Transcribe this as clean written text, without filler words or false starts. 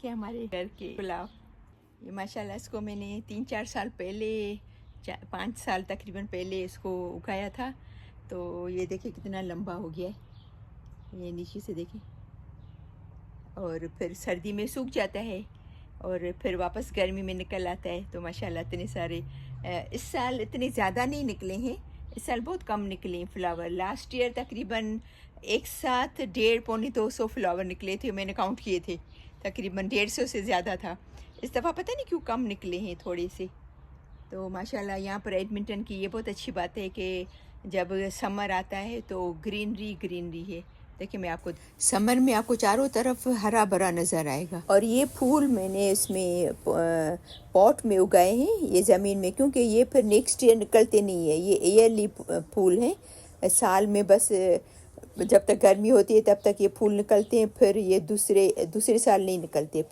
कि हमारे घर के गुलाब, ये माशाल्लाह इसको मैंने 3-4 साल पहले 5 साल तकरीबन पहले इसको उगाया था। तो ये देखिए कितना लंबा हो गया है, ये नीचे से देखिए। और फिर सर्दी में सूख जाता है और फिर वापस गर्मी में निकल आता है। तो माशाल्लाह इतने सारे इस साल इतने ज़्यादा नहीं निकले हैं, इस साल बहुत कम निकले हैं फ्लावर। लास्ट ईयर तकरीबन एक साथ 150-200 फ्लावर निकले थे, मैंने काउंट किए थे, तकरीबन 150 से ज़्यादा था। इस दफ़ा पता नहीं क्यों कम निकले हैं थोड़े से। तो माशाल्लाह यहाँ पर एडमिंटन की ये बहुत अच्छी बात है कि जब समर आता है तो ग्रीनरी ग्रीनरी है। देखिए मैं आपको समर में आपको चारों तरफ हरा भरा नज़र आएगा। और ये फूल मैंने इसमें पॉट में उगाए हैं, ये ज़मीन में, क्योंकि ये फिर नेक्स्ट ईयर निकलते नहीं है। ये ईयरली फूल हैं, साल में बस जब तक गर्मी होती है तब तक ये फूल निकलते हैं, फिर ये दूसरे साल नहीं निकलते। फिर